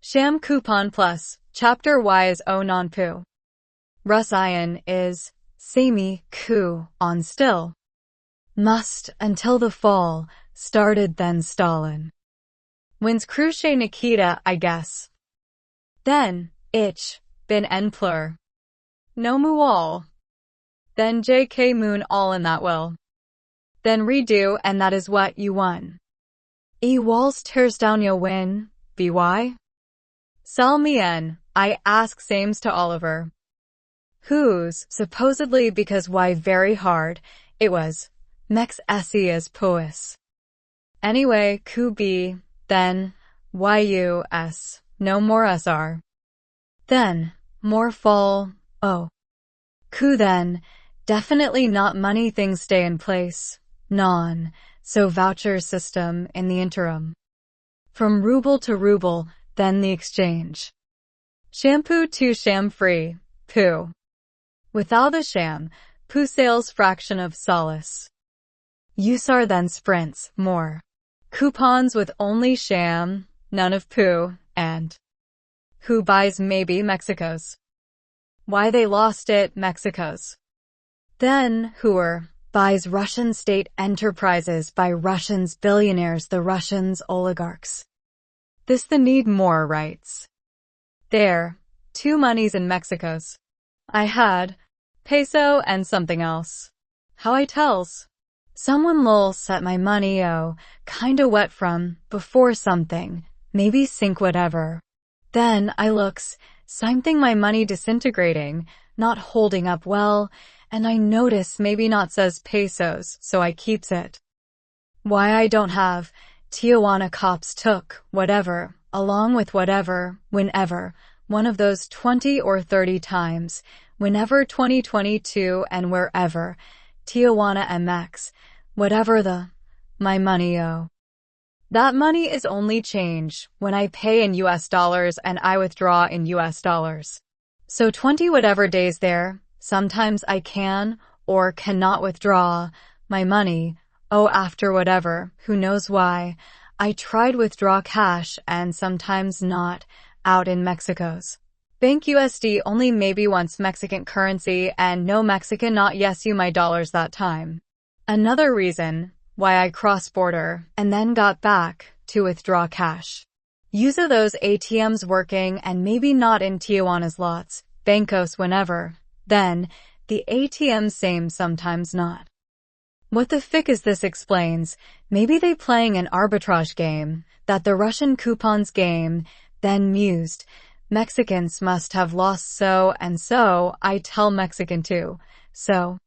Sham Coupon Plus, Chapter Y is O non-poo. Russian is Sami ku on still. Must until the fall started then Stalin. Wins Khrushchev Nikita I guess. Then, ich, bin en plur. No mu all. Then JK moon all in that will. Then redo and that is what you won. E walls tears down you'll win, by? Sell me en, I ask sames to Oliver. Whose, supposedly because why very hard, it was, mex esse as puis. Anyway, ku be, then, yus, no more sr. Then, more fall, oh. Ku then, definitely not money things stay in place, non, so voucher system in the interim. From ruble to ruble, then the exchange. Shampoo to sham free, poo. Without the sham, poo sales fraction of solace. Usar then sprints, more. Coupons with only sham, none of poo, and who buys maybe Mexico's. Why they lost it, Mexico's. Then, whoer, buys Russian state enterprises by Russians billionaires the Russians oligarchs. This the need more rights. There, two monies in Mexico's. I had, peso and something else. How I tells. Someone lol set my money kinda wet from, before something, maybe sink whatever. Then I looks, something my money disintegrating, not holding up well, and I notice maybe not says pesos, so I keeps it. Why I don't have, Tijuana cops took, whatever, along with whatever, whenever, one of those 20 or 30 times, whenever 2022 and wherever, Tijuana MX, whatever my money That money is only change when I pay in US dollars and I withdraw in US dollars. So 20 whatever days there, sometimes I can or cannot withdraw my money, after whatever, who knows why, I tried withdraw cash and sometimes not, out in Mexico's. Bank USD only maybe once Mexican currency and no Mexican not yes you my dollars that time. Another reason why I cross-border and then got back to withdraw cash. Use of those ATMs working and maybe not in Tijuana's lots, bancos whenever, then, the ATM same sometimes not. What the fick is this explains, maybe they playing an arbitrage game, that the Russian coupons game, then mused, Mexicans must have lost so and so, I tell Mexican too, so.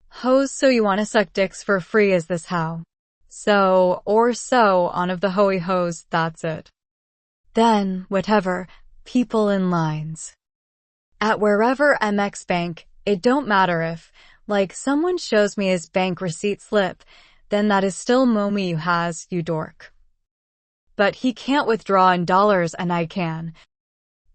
Hoes so you wanna suck dicks for free is this how? So, or so on of the hoey hoes, that's it. Then, whatever, people in lines. At wherever MX Bank, it don't matter if, like someone shows me his bank receipt slip, then that is still momi you has, you dork. But he can't withdraw in dollars and I can.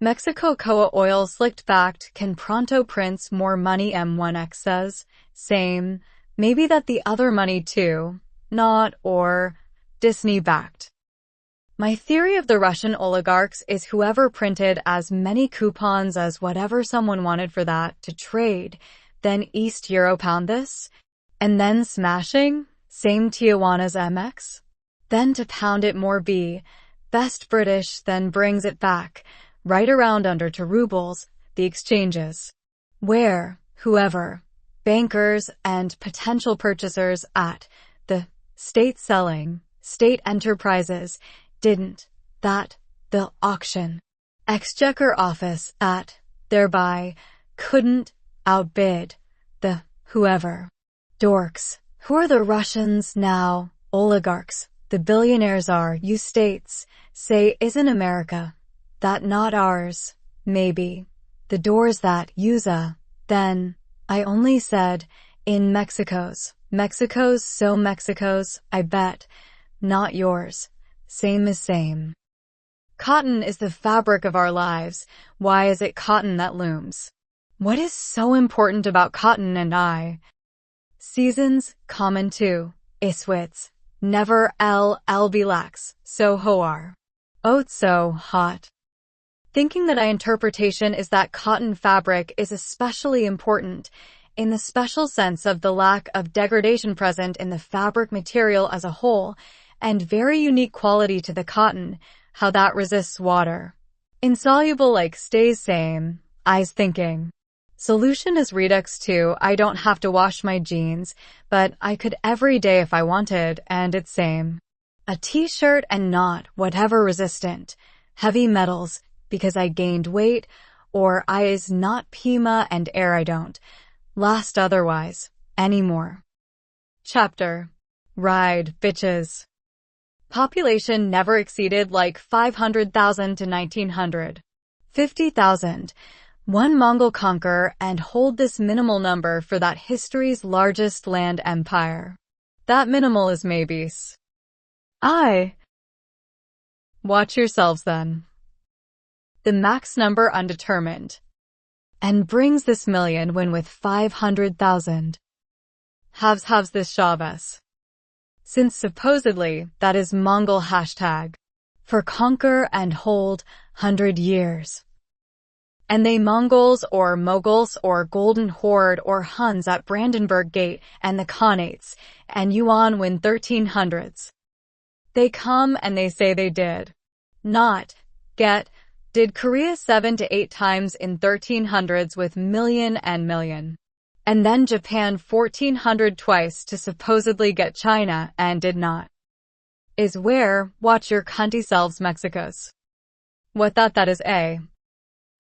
Mexico Coa oil slicked backed can pronto prints more money M1X says, same, maybe that the other money too, not, or, Disney backed. My theory of the Russian oligarchs is whoever printed as many coupons as whatever someone wanted for that to trade, then East Euro pound this, and then smashing, same Tijuana's MX, then to pound it more B, best British then brings it back, right around under to rubles, the exchanges, where, whoever, bankers and potential purchasers at the state selling, state enterprises, didn't, that, the auction, exchequer office at, thereby, couldn't, outbid, the, whoever. Dorks, who are the Russians now, oligarchs, the billionaires are, you states, say isn't America, that not ours, maybe, the doors that, use then, I only said, in Mexico's, so Mexico's, I bet, not yours. Same is same. Cotton is the fabric of our lives. Why is it cotton that looms? What is so important about cotton and I? Seasons, common too. Iswits, never l be lax, so hoar. Oat so hot. Thinking that interpretation is that cotton fabric is especially important in the special sense of the lack of degradation present in the fabric material as a whole, and very unique quality to the cotton, how that resists water. Insoluble like stays same, I's thinking. Solution is Redux 2, I don't have to wash my jeans, but I could every day if I wanted, and it's same. A t-shirt and not whatever resistant. Heavy metals, because I gained weight, or I is not Pima and air I don't. Last otherwise, anymore. Chapter. Ride, bitches. Population never exceeded like 500,000 to 1900. 50,000. One Mongol conquer and hold this minimal number for that history's largest land empire. That minimal is maybes. Watch yourselves then. The max number undetermined. And brings this million when with 500,000. Halves this Chavez. Since supposedly that is Mongol hashtag. For conquer and hold 100 years. And they Mongols or Moguls or Golden Horde or Huns at Brandenburg Gate and the Khanates and Yuan when 1300s. They come and they say they did. Not. Did Korea 7 to 8 times in 1300s with million and million. And then Japan 1400 twice to supposedly get China and did not. Is where, watch your cunty selves Mexicos. What that is a.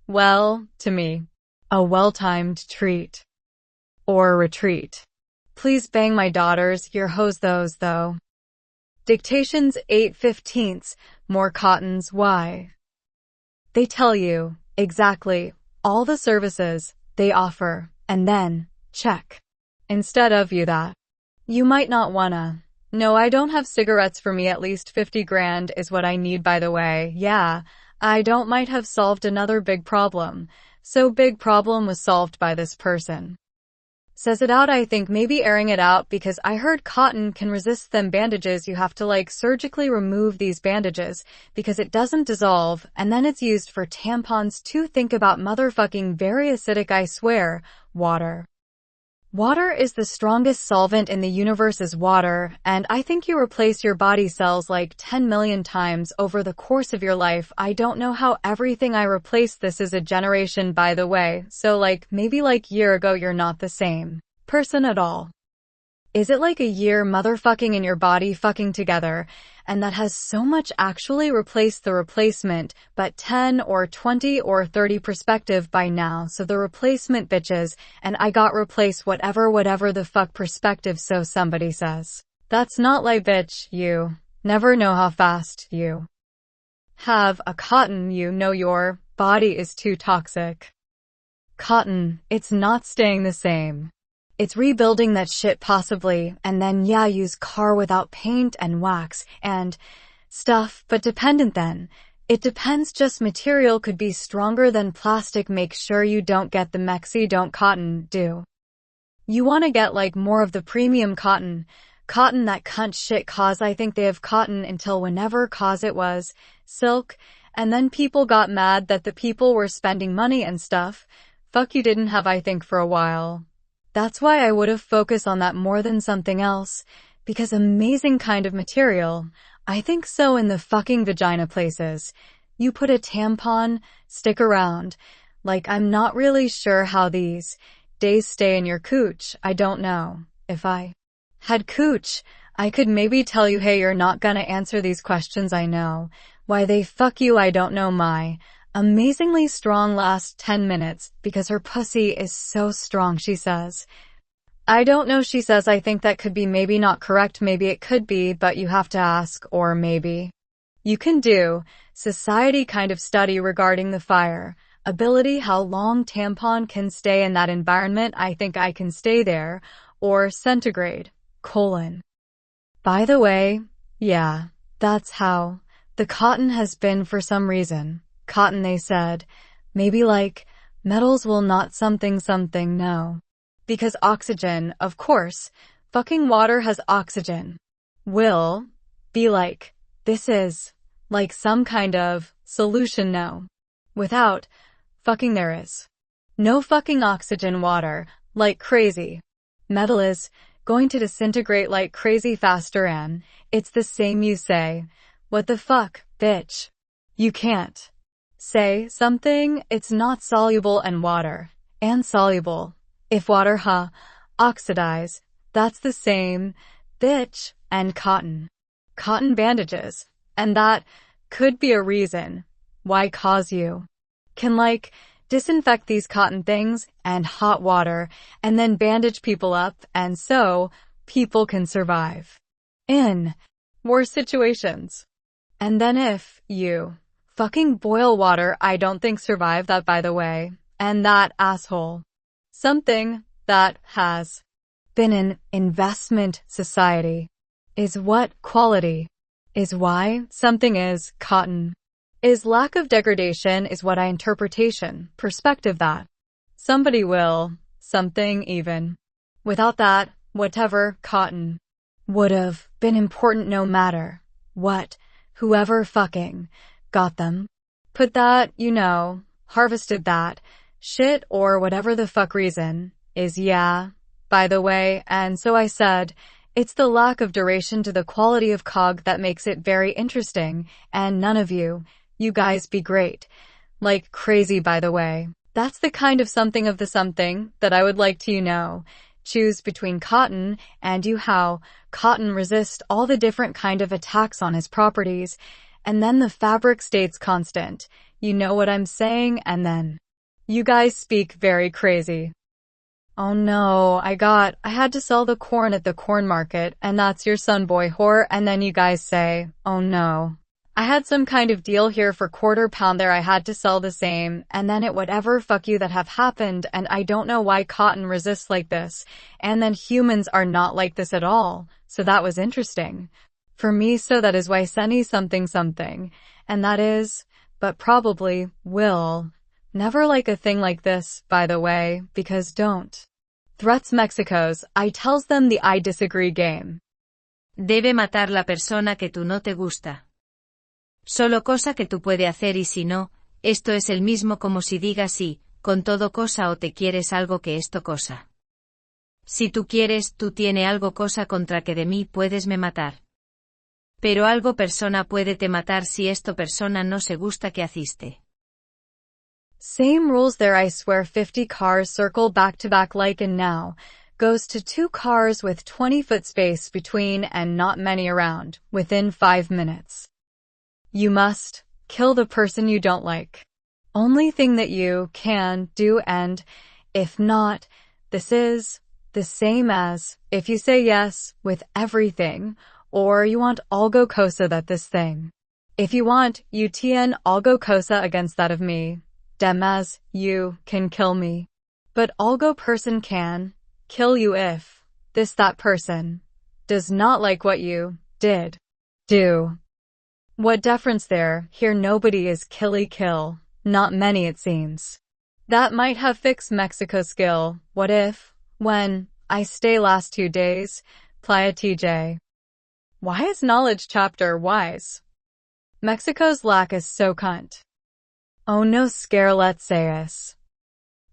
Well, to me, a well-timed treat. Or retreat. Please bang my daughters, your hoes those though. Dictations 8/15, more cottons, why? They tell you, exactly, all the services they offer, and then, check. Instead of you that. You might not wanna. No, I don't have cigarettes for me, at least 50 grand is what I need by the way, yeah. I don't might have solved another big problem. So big problem was solved by this person. Says it out, I think maybe airing it out because I heard cotton can resist them bandages. You have to like surgically remove these bandages because it doesn't dissolve and then it's used for tampons too. Think about motherfucking very acidic, I swear. Water. Water is the strongest solvent in the universe is water, and I think you replace your body cells like 10 million times over the course of your life. I don't know how everything I replaced this is a generation by the way, so like maybe like year ago you're not the same person at all. Is it like a year motherfucking in your body fucking together, and that has so much actually replaced the replacement, but 10 or 20 or 30 perspective by now, so the replacement bitches, and I got replace whatever the fuck perspective, so somebody says. That's not like bitch, you never know how fast you have a cotton, you know your body is too toxic. Cotton, it's not staying the same. It's rebuilding that shit possibly, and then yeah, use car without paint and wax and stuff, but dependent then. It depends, just material could be stronger than plastic. Make sure you don't get the mexi, don't cotton, do. You wanna get like more of the premium cotton that cunt shit, cause I think they have cotton until whenever cause it was silk, and then people got mad that the people were spending money and stuff. Fuck, you didn't have I think for a while. That's why I would have focused on that more than something else, because amazing kind of material. I think so in the fucking vagina places. You put a tampon, stick around. Like I'm not really sure how these days stay in your cooch. I don't know. If I had cooch, I could maybe tell you, hey, you're not gonna answer these questions, I know. Why they fuck you, I don't know. My amazingly strong last 10 minutes because her pussy is so strong, she says. I don't know, she says. I think that could be maybe not correct, maybe it could be, but you have to ask, or maybe you can do society kind of study regarding the fire ability, how long tampon can stay in that environment. I think I can stay there, or centigrade, By the way, yeah, that's how the cotton has been for some reason. Cotton, they said, maybe like metals will not something, no. Because oxygen, of course, fucking water has oxygen. Will be like, this is like some kind of solution, no. Without fucking there is no fucking oxygen, water like crazy. Metal is going to disintegrate like crazy faster, and it's the same you say, what the fuck, bitch? You can't say something, it's not soluble and water, and soluble. If water, oxidize, that's the same, bitch, and cotton. Cotton bandages, and that could be a reason why cause you can disinfect these cotton things and hot water and then bandage people up, and so people can survive in worse situations. And then if you fucking boil water, I don't think survive that, by the way, and that asshole. Something that has been an investment society is what quality is why something is cotton. Is lack of degradation is what I interpretation, perspective that somebody will, something even. Without that, whatever cotton would have been important no matter what, whoever fucking got them. Put that, harvested that shit or whatever the fuck reason is, yeah, by the way, and so I said, it's the lack of duration to the quality of cog that makes it very interesting, and none of you guys be great. Like crazy, by the way. That's the kind of something that I would like to, choose between cotton and you, how cotton resist all the different kind of attacks on his properties, and then the fabric stays constant. You know what I'm saying? And then you guys speak very crazy. Oh no, I had to sell the corn at the corn market, and that's your son, boy whore, and then you guys say, oh no. I had some kind of deal here for £quarter there, I had to sell the same, and then it whatever fuck you that have happened, and I don't know why cotton resists like this, and then humans are not like this at all, so that was interesting. For me, so that is why Senny something, and that is, but probably, will, never like a thing like this, by the way, because don't. Threats Mexico's, I tells them the I disagree game. Debe matar la persona que tú no te gusta. Solo cosa que tú puede hacer, y si no, esto es el mismo como si digas sí, con todo cosa, o te quieres algo que esto cosa. Si tú quieres, tú tiene algo cosa contra que de mí puedes me matar. Pero algo persona puede te matar si esto persona no se gusta que haciste. Same rules there, I swear. 50 cars circle back to back like, and now goes to 2 cars with 20-foot space between and not many around within 5 minutes. You must kill the person you don't like. Only thing that you can do, and if not, this is the same as if you say yes with everything, or you want algo cosa that this thing. If you want, you tien algo cosa against that of me. Demaz, you can kill me. But algo person can kill you if that person does not like what you did do. What difference there? Here nobody is kill, not many it seems. That might have fixed Mexico skill. What if, when I stay last 2 days, playa TJ. Why is knowledge chapter wise? Mexico's lack is so cunt. Oh no scare, let's say us.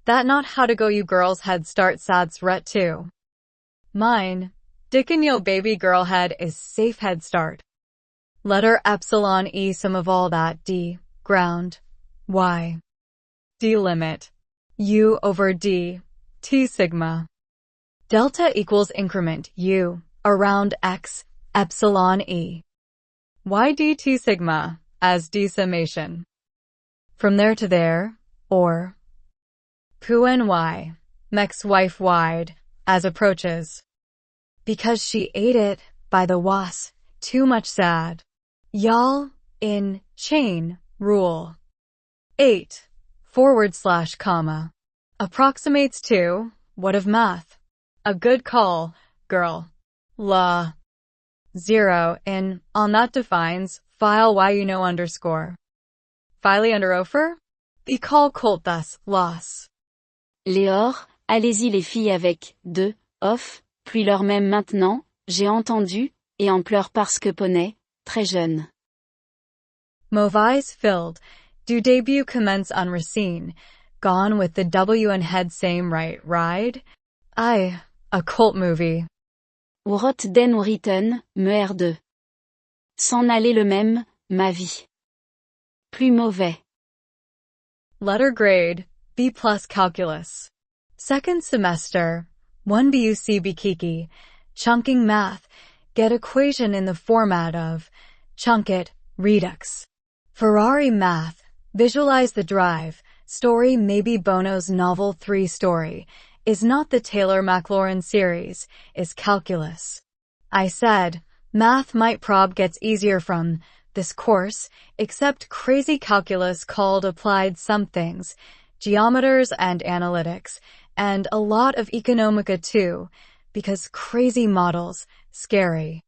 That not how to go, you girls head start sads ret too. Mine, dickin' yo baby girl head is safe head start. Letter epsilon e some of all that d, ground, y. D limit, u over d, t sigma. Delta equals increment u, around x, epsilon e. Y d t sigma, as d summation. From there to there, or pu ny, mex wife wide, as approaches. Because she ate it, by the was, too much sad. Y'all, in, chain, rule. 8, / comma. Approximates to, what of math? A good call, girl. La. 0, in, on that defines, file y underscore. Filey under offer? The call colt thus, loss. Léor, allez-y les filles avec, 2, off, puis leur même maintenant, j'ai entendu, et en pleurs parce que poney, très jeune. Mauvaise filled, Do debut commence unreseen? Gone with the W and head same right ride? A cult movie. Rot den Ritten, me de. S'en aller le même, ma vie. Plus mauvais. Letter grade, B+ calculus. Second semester, 1 BUC Bikiki, chunking math, get equation in the format of chunk it, redux. Ferrari math, visualize the drive, story maybe Bono's novel 3 story, is not the Taylor-Maclaurin series, is calculus. I said, math might prob gets easier from this course, except crazy calculus called applied somethings, geometers and analytics, and a lot of economica too, because crazy models, scary.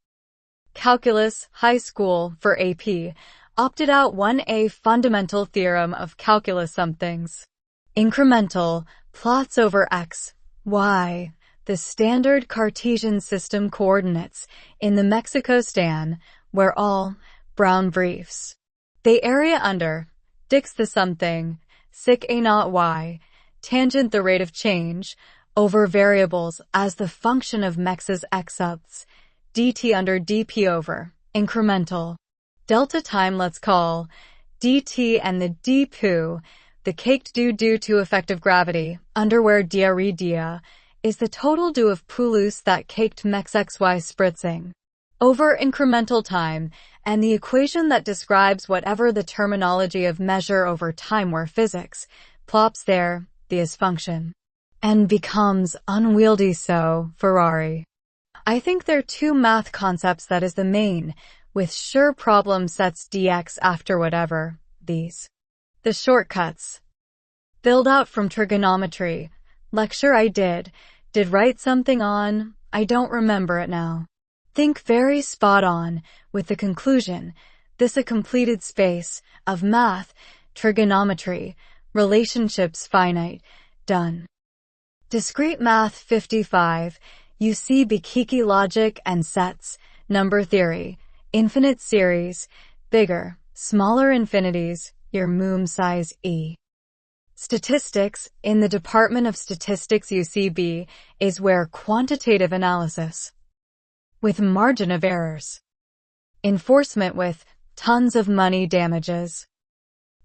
Calculus, high school, for AP, opted out 1A fundamental theorem of calculus somethings. Incremental, plots over x, y, the standard Cartesian system coordinates in the Mexico stan, where all, brown briefs. They area under, dix the something, sic a not y, tangent the rate of change, over variables as the function of mex's x ups, dt under dp over, incremental. Delta time let's call, dt and the dpoo, the caked due to effective gravity, underwear dia is the total due of poolus that caked mex xy spritzing. Over incremental time, and the equation that describes whatever the terminology of measure over time where physics, plops there, the is function. And becomes unwieldy so, Ferrari. I think there are 2 math concepts that is the main, with sure problem sets dx after whatever, these. The shortcuts. Filled out from trigonometry. Lecture I did write something on, I don't remember it now. Think very spot on, with the conclusion, this a completed space, of math, trigonometry, relationships finite, done. Discrete math 55, you see Bikiki logic and sets, number theory, infinite series, bigger, smaller infinities, your moom size E. Statistics, in the Department of Statistics UCB, is where quantitative analysis. With margin of errors. Enforcement with tons of money damages.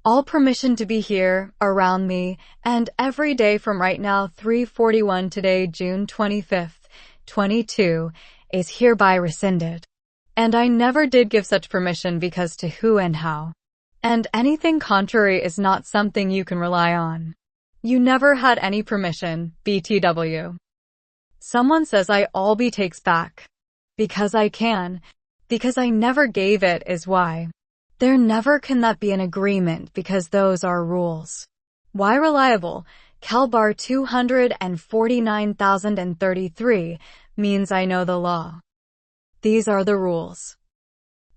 All permission to be here, around me, and every day from right now 3:41 today June 25th, 22, is hereby rescinded. And I never did give such permission because to who and how. And anything contrary is not something you can rely on. You never had any permission, BTW. Someone says I all be takes back. Because I can. Because I never gave it is why. There never can that be an agreement because those are rules. Why reliable? Calbar 249,033 means I know the law. These are the rules.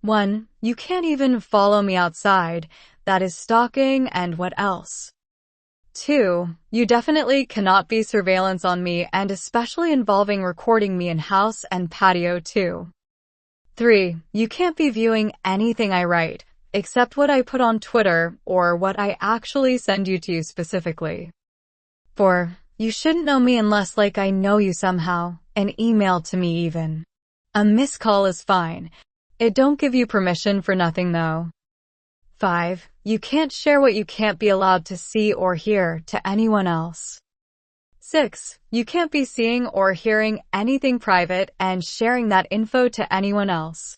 1. You can't even follow me outside. That is stalking and what else? 2. You definitely cannot be surveillance on me and especially involving recording me in house and patio too. 3. You can't be viewing anything I write, except what I put on Twitter or what I actually send you to you specifically. 4. You shouldn't know me unless like I know you somehow, an email to me even. A missed call is fine. It don't give you permission for nothing though. 5. You can't share what you can't be allowed to see or hear to anyone else. 6. You can't be seeing or hearing anything private and sharing that info to anyone else.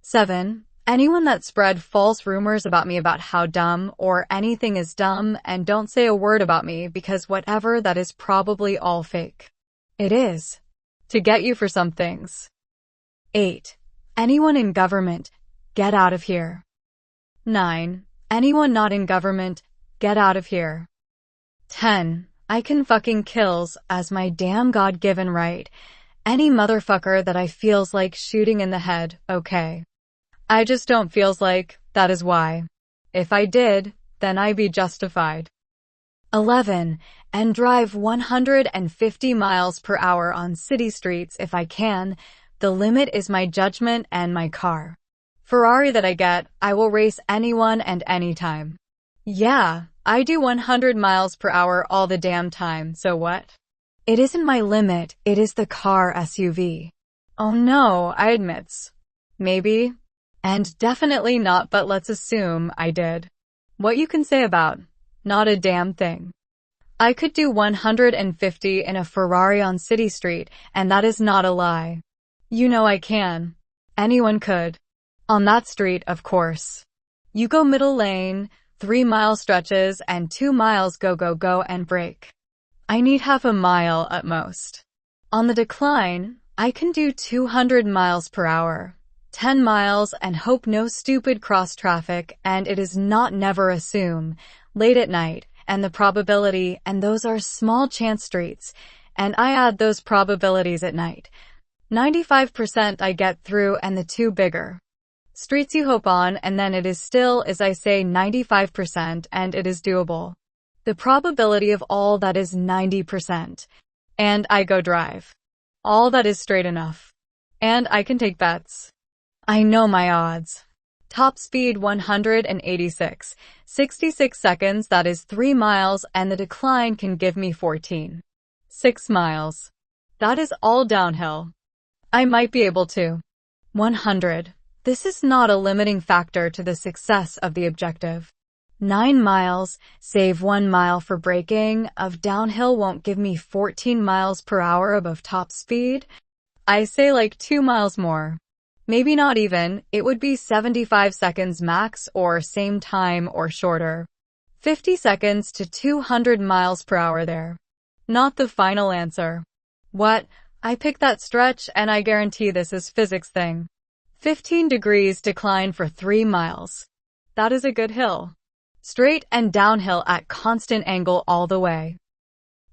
7. Anyone that spread false rumors about me about how dumb or anything is dumb and don't say a word about me because whatever that is probably all fake. It is. To get you for some things. 8. Anyone in government, get out of here. 9. Anyone not in government, get out of here. 10. I can fucking kills as my damn God-given right. Any motherfucker that I feels like shooting in the head, okay. I just don't feels like, that is why. If I did, then I be justified. 11. And drive 150 miles per hour on city streets if I can. The limit is my judgment and my car. Ferrari that I get, I will race anyone and anytime. Yeah, I do 100 miles per hour all the damn time, so what? It isn't my limit, it is the car SUV. Oh no, I admits. Maybe. And definitely not, but let's assume I did. What you can say about? Not a damn thing. I could do 150 in a Ferrari on City Street, and that is not a lie. You know I can. Anyone could. On that street, of course. You go middle lane, 3-mile stretches, and 2 miles go go go and brake. I need half a mile at most. On the decline, I can do 200 miles per hour, 10 miles and hope no stupid cross traffic, and it is not never assume, late at night, and the probability, and those are small chance streets, and I add those probabilities at night. 95% I get through and the two bigger streets you hope on, and then it is still, as I say, 95% and it is doable. The probability of all that is 90%. And I go drive. All that is straight enough. And I can take bets. I know my odds. Top speed 186, 66 seconds, that is 3 miles, and the decline can give me 14. 6 miles. That is all downhill. I might be able to. 100. This is not a limiting factor to the success of the objective. 9 miles, save 1 mile for braking, of downhill won't give me 14 miles per hour above top speed. I say like 2 miles more. Maybe not even, it would be 75 seconds max or same time or shorter. 50 seconds to 200 miles per hour there. Not the final answer. What? I picked that stretch and I guarantee this is physics thing. 15 degrees decline for 3 miles. That is a good hill. Straight and downhill at constant angle all the way.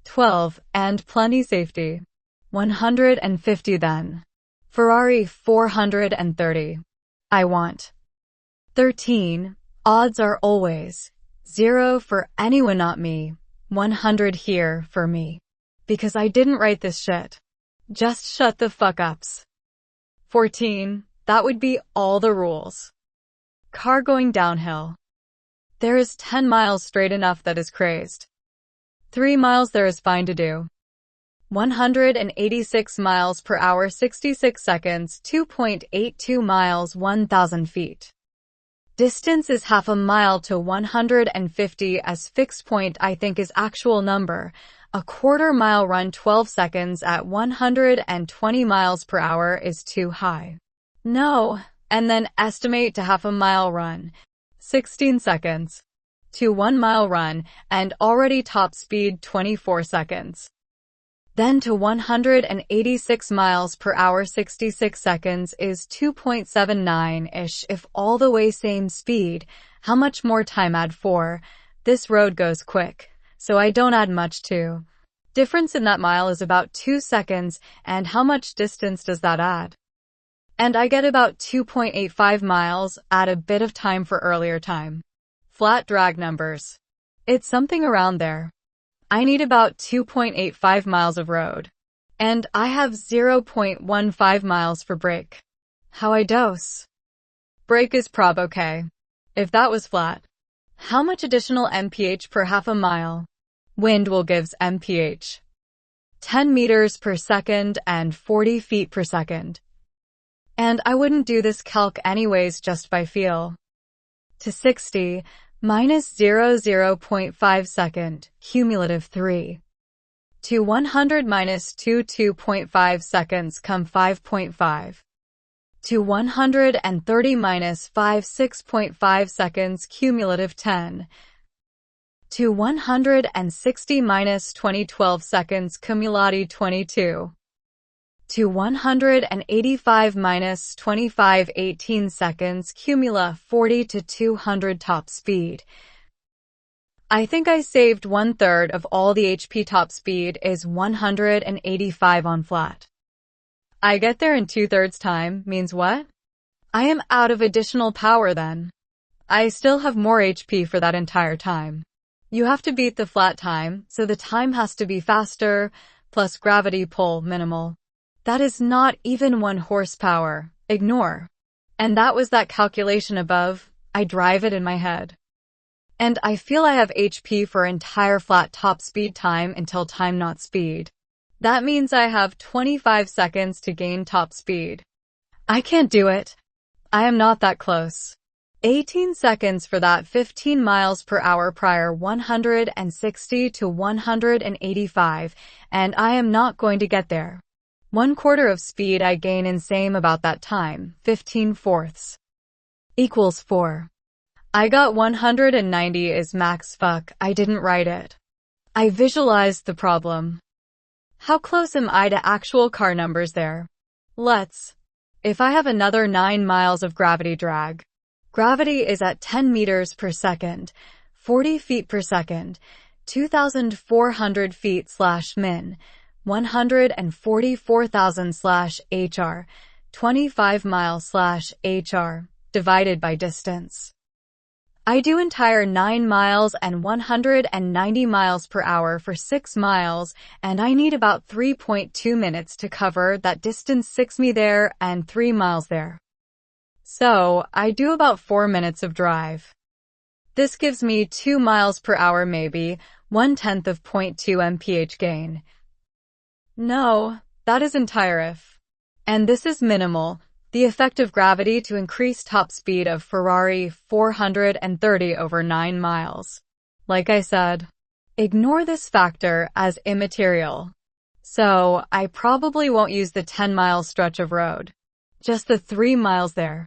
12, and plenty safety. 150 then. Ferrari 430. I want. 13, odds are always 0 for anyone not me, 100 here for me. Because I didn't write this shit. Just shut the fuck ups. 14, that would be all the rules. Car going downhill. There is 10 miles straight enough that is crazed. 3 miles there is fine to do. 186 miles per hour 66 seconds 2.82 miles 1,000 feet. Distance is half a mile to 150 as fixed point I think is actual number. A quarter mile run 12 seconds at 120 miles per hour is too high. No, and then estimate to half a mile run. 16 seconds. To 1 mile run, and already top speed 24 seconds. Then to 186 miles per hour 66 seconds is 2.79-ish if all the way same speed. How much more time add for? This road goes quick, so I don't add much to. Difference in that mile is about 2 seconds, and how much distance does that add? And I get about 2.85 miles, add a bit of time for earlier time. Flat drag numbers. It's something around there. I need about 2.85 miles of road. And I have 0.15 miles for brake. How I dose? Brake is prob okay. If that was flat. How much additional mph per half a mile? Wind will gives mph. 10 meters per second and 40 feet per second. And I wouldn't do this calc anyways just by feel. To 60, minus 0.5 second, cumulative 3. To 100 minus 2.5 seconds come 5.5. To 130 minus 5 6.5 seconds, cumulative 10. To 160 minus 12 seconds, cumulati 22. To 185 minus 25 18 seconds, cumula 40 to 200 top speed. I think I saved 1/3 of all the HP. Top speed is 185 on flat. I get there in 2/3 time, means what? I am out of additional power then. I still have more HP for that entire time. You have to beat the flat time, so the time has to be faster, plus gravity pull minimal. That is not even 1 horsepower. Ignore. And that was that calculation above. I drive it in my head. And I feel I have HP for entire flat top speed time until time not speed. That means I have 25 seconds to gain top speed. I can't do it. I am not that close. 18 seconds for that 15 miles per hour prior 160 to 185, and I am not going to get there. 1/4 of speed I gain in same about that time, 15/4 equals 4. I got 190 is max. Fuck, I didn't write it. I visualized the problem. How close am I to actual car numbers there? If I have another 9 miles of gravity drag. Gravity is at 10 meters per second, 40 feet per second, 2,400 feet /min, 144,000 /hr, 25 miles /hr, divided by distance. I do entire 9 miles and 190 miles per hour for 6 miles, and I need about 3.2 minutes to cover that distance. 6 me there and 3 miles there. So, I do about 4 minutes of drive. This gives me 2 miles per hour, maybe 1/10 of 0.2 mph gain. No, that is entire if. And this is minimal. The effect of gravity to increase top speed of Ferrari 430 over 9 miles. Like I said, ignore this factor as immaterial. So, I probably won't use the 10-mile stretch of road. Just the 3 miles there.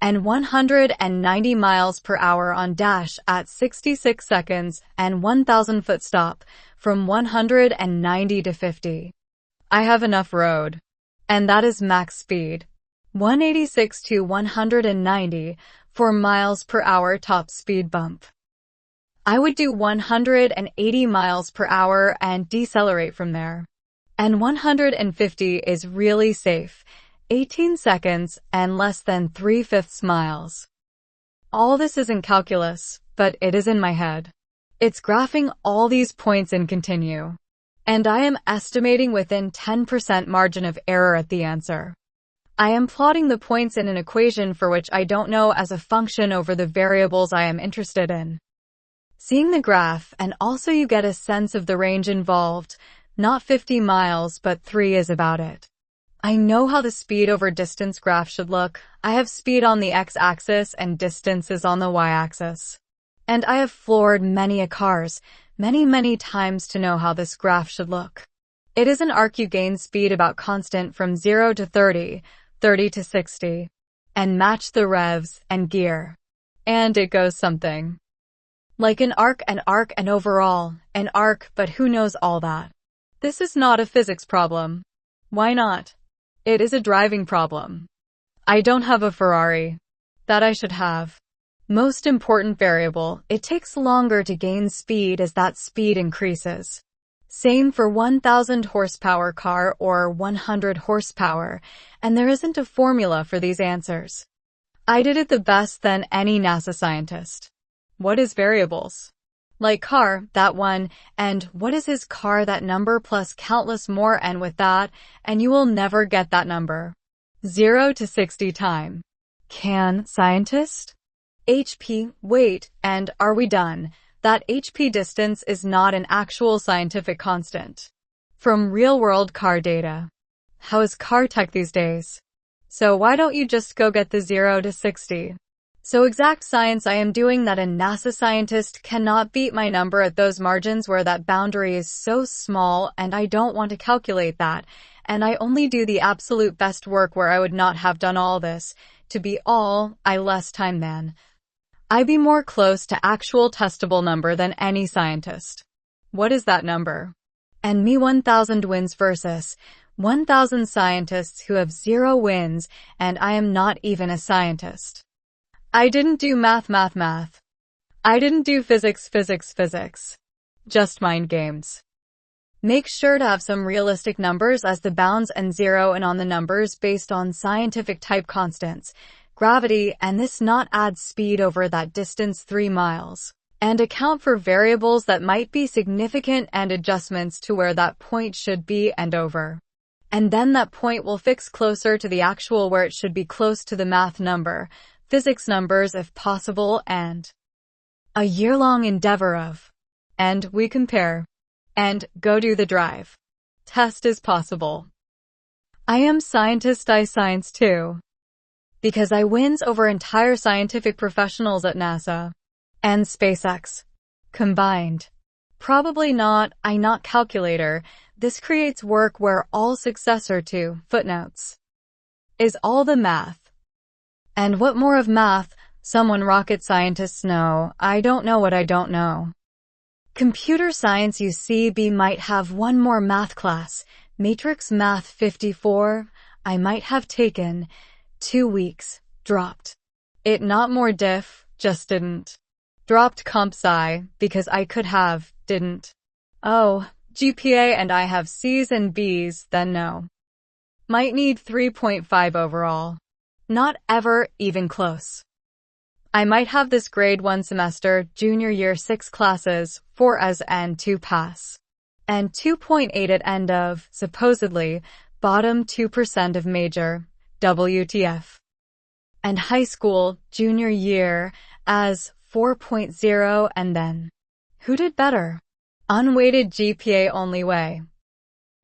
And 190 miles per hour on dash at 66 seconds and 1,000 foot stop from 190 to 50. I have enough road. And that is max speed. 186 to 190 for miles per hour top speed bump. I would do 180 miles per hour and decelerate from there. And 150 is really safe, 18 seconds and less than 3/5 miles. All this is in calculus, but it is in my head. It's graphing all these points and continue. And I am estimating within 10% margin of error at the answer. I am plotting the points in an equation for which I don't know as a function over the variables I am interested in. Seeing the graph, and also you get a sense of the range involved, not 50 miles but 3 is about it. I know how the speed over distance graph should look. I have speed on the x-axis and distance is on the y-axis. And I have floored many a cars, many times to know how this graph should look. It is an arc you gain speed about constant from 0 to 30, 30 to 60, and match the revs and gear. And it goes something like an arc and overall, an arc, but who knows all that? This is not a physics problem. Why not? It is a driving problem. I don't have a Ferrari. That I should have. Most important variable, it takes longer to gain speed as that speed increases. Same for 1000 horsepower car or 100 horsepower, and there isn't a formula for these answers. I did it the best than any NASA scientist. What is variables? Like car, that one, and what is his car, that number plus countless more, and with that, and you will never get that number. 0 to 60 time. Can scientist? HP, wait, and are we done? That HP distance is not an actual scientific constant. From real-world car data. How is car tech these days? So why don't you just go get the 0 to 60? So exact science I am doing that a NASA scientist cannot beat my number at those margins where that boundary is so small, and I don't want to calculate that, and I only do the absolute best work where I would not have done all this, to be all, I less time than. I be more close to actual testable number than any scientist. What is that number? And me 1000 wins versus 1000 scientists who have 0 wins, and I am not even a scientist. I didn't do math. I didn't do physics. Just mind games. Make sure to have some realistic numbers as the bounds and 0 and on the numbers based on scientific type constants, gravity, and this not add speed over that distance 3 miles, and account for variables that might be significant and adjustments to where that point should be and over. And then that point will fix closer to the actual where it should be close to the math number, physics numbers if possible, and A year-long endeavor of. And we compare. And go do the drive. Test is possible. I am scientist I science too. Because I wins over entire scientific professionals at NASA. And SpaceX. Combined. Probably not, I not calculator. This creates work where all successor to footnotes is all the math. And what more of math? Someone rocket scientists know. I don't know what I don't know. Computer science UCB might have one more math class. Matrix Math 54. I might have taken 2 weeks. Dropped. It not more diff, just didn't. Dropped comp sci, because I could have, didn't. Oh, GPA and I have C's and B's, then no. Might need 3.5 overall. Not ever even close. I might have this grade 1 semester, junior year 6 classes, 4 as and 2 pass. And 2.8 at end of, supposedly, bottom 2% of major, WTF. And high school, junior year, as 4.0 and then. Who did better? Unweighted GPA only way.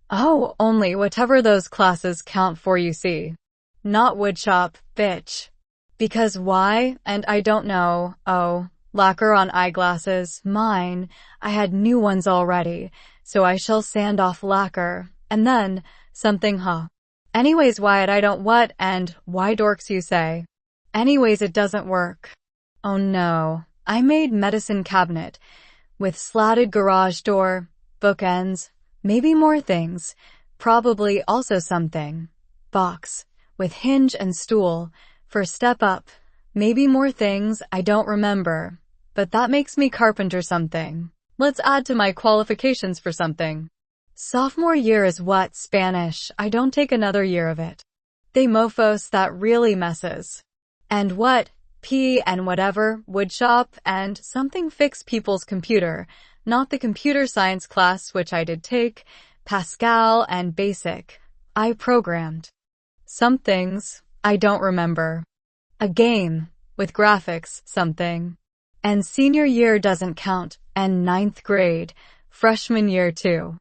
Oh, only whatever those classes count for you see. Not woodshop, bitch. Because why? And I don't know. Oh, lacquer on eyeglasses, mine. I had new ones already, so I shall sand off lacquer. And then, something Anyways, Wyatt, I don't what, and why dorks you say? Anyways, it doesn't work. Oh no. I made medicine cabinet. With slatted garage door, bookends, maybe more things. Probably also something. Box. With hinge and stool. For step up. Maybe more things, I don't remember. But that makes me carpenter something. Let's add to my qualifications for something. Sophomore year is what? Spanish. I don't take another year of it. They mofos, that really messes. And what? P and whatever, woodshop, and something fix people's computer. Not the computer science class which I did take. Pascal and basic. I programmed. Some things, I don't remember. A game, with graphics, something. And senior year doesn't count, and 9th grade, freshman year too.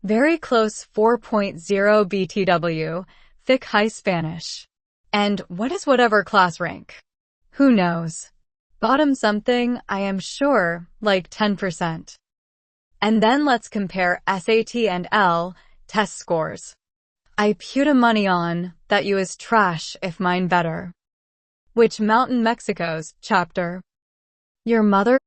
Very close 4.0 BTW, thick high Spanish. And what is whatever class rank? Who knows? Bottom something, I am sure, like 10%. And then let's compare SAT and L, test scores. I put money on, that you is trash if mine better. Which Mountain Mexico's, chapter. Your mother